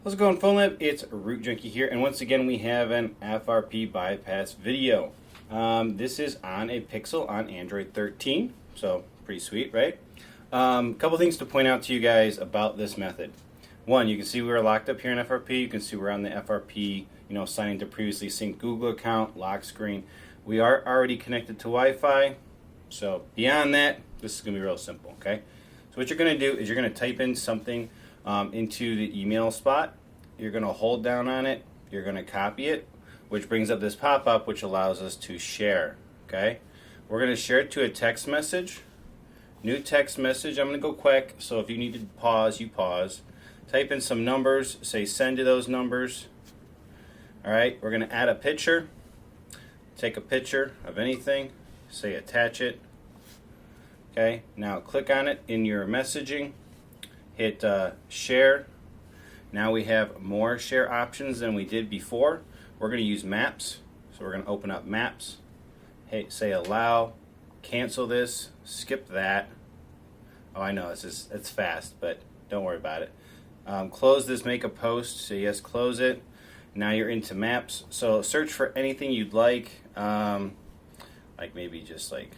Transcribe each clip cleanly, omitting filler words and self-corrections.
How's it going, PhonLab? It's Root Junkie here, and once again we have an FRP Bypass video. This is on a Pixel on Android 13, so pretty sweet, right? Couple things to point out to you guys about this method. One, you can see we were locked up here in FRP. You can see we're on the FRP, signing to previously synced Google account, lock screen. We are already connected to Wi-Fi, so beyond that, this is going to be real simple, okay? So what you're going to do is you're going to type in something into the email spot. You're going to hold down on it. You're going to copy it, which brings up this pop-up, which allows us to share, okay? We're going to share it to a text message. New text message. I'm going to go quick, so if you need to pause, you pause. Type in some numbers. Say send to those numbers. All right, we're going to add a picture. Take a picture of anything. Say attach it. Okay, now click on it in your messaging. Hit share. Now we have more share options than we did before. We're going to use maps. So we're going to open up maps. Say allow. Cancel this. Skip that. Oh, I know it's fast, but don't worry about it. Close this. Make a post. Say yes. Close it. Now you're into maps. So search for anything you'd like maybe just it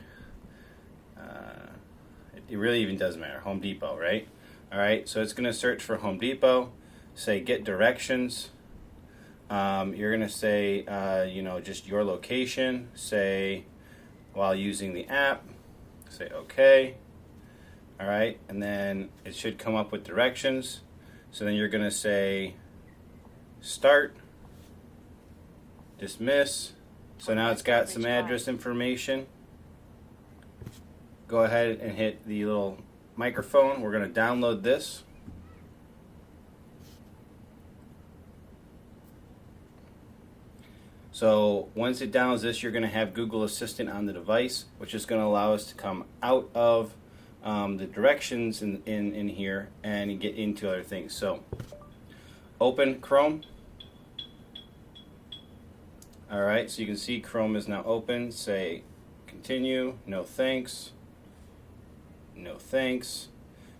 really even doesn't matter. Home Depot, right? All right. So it's going to search for Home Depot. Say get directions. You're going to say just your location. Say while using the app. Say okay. All right, and then it should come up with directions. So then you're going to say start, dismiss. So now it's got some address information. Go ahead and hit the little microphone. We're going to download this. So once it downloads this, you're going to have Google Assistant on the device, which is going to allow us to come out of the directions in here and get into other things. So open Chrome. All right, so you can see Chrome is now open. Say continue, no thanks, no thanks.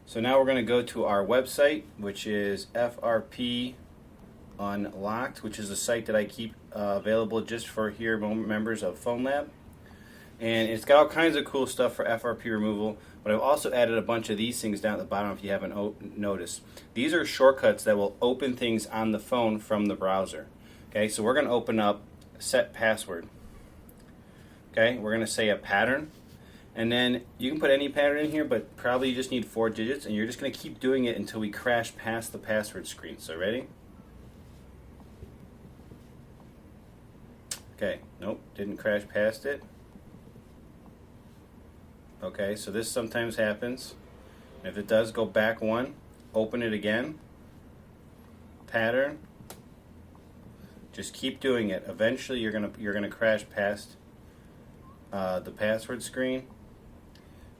So now we're going to go to our website, which is FRP Unlocked, which is a site that I keep available just for here members of PhonLab. And it's got all kinds of cool stuff for FRP removal, but I've also added a bunch of these things down at the bottom if you haven't noticed. These are shortcuts that will open things on the phone from the browser. Okay, so we're going to open up set password. Okay, we're going to say a pattern, and then you can put any pattern in here, but probably you just need 4 digits, and you're just going to keep doing it until we crash past the password screen. So ready? Okay, nope, didn't crash past it. Okay, so this sometimes happens. If it does, go back 1, open it again, pattern. Just keep doing it. Eventually, you're gonna crash past the password screen,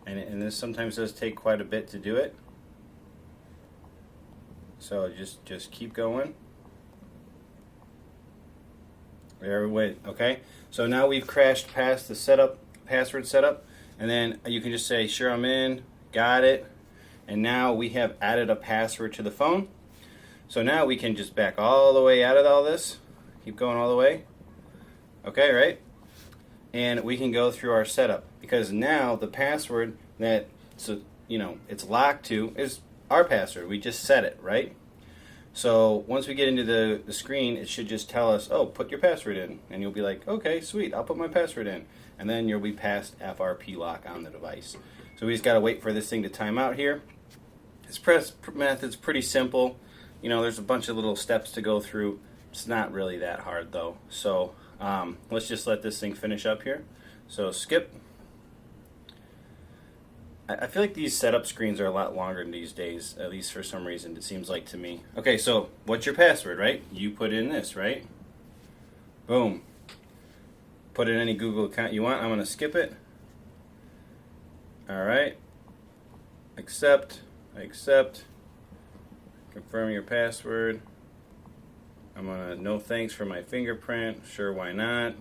and this sometimes does take quite a bit to do it. So just keep going. There we went. Okay. So now we've crashed past the password setup, and then you can just say, "Sure, I'm in." Got it. And now we have added a password to the phone. So now we can just back all the way out of all this. Keep going all the way. Okay, right? And we can go through our setup, because now the password that it's locked to is our password. We just set it, right? So once we get into the screen, it should just tell us, oh, put your password in. And you'll be like, okay, sweet, I'll put my password in. And then you'll be past FRP lock on the device. So we just got to wait for this thing to time out here. This method's pretty simple. There's a bunch of little steps to go through. It's not really that hard though. So let's just let this thing finish up here. So skip. I feel like these setup screens are a lot longer these days, at least for some reason, it seems like to me. Okay, so what's your password, right? You put in this, right? Boom. Put in any Google account you want. I'm going to skip it. All right. Accept. I accept. Confirm your password. I'm going to no thanks for my fingerprint. Sure, why not?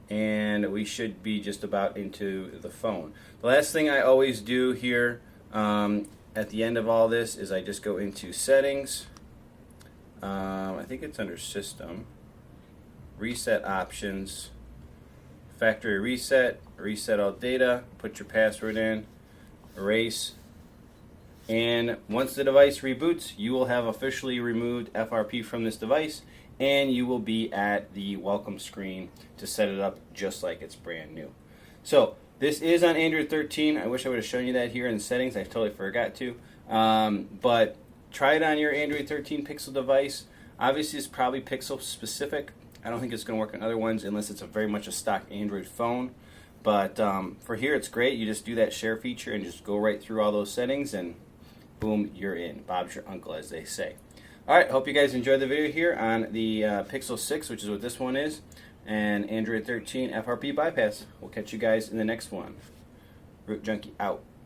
And we should be just about into the phone. The last thing I always do here at the end of all this is I just go into settings, I think it's under System, Reset Options, Factory Reset, reset all data, put your password in, erase, and once the device reboots, you will have officially removed FRP from this device, and you will be at the welcome screen to set it up just like it's brand new. So this is on Android 13. I wish I would have shown you that here in the settings. I totally forgot to. But try it on your Android 13 Pixel device. Obviously, it's probably Pixel specific. I don't think it's going to work on other ones unless it's very much a stock Android phone. But for here, it's great. You just do that share feature and just go right through all those settings, and boom, you're in. Bob's your uncle, as they say. All right, hope you guys enjoyed the video here on the Pixel 6, which is what this one is, and Android 13 FRP Bypass. We'll catch you guys in the next one. Root Junkie out.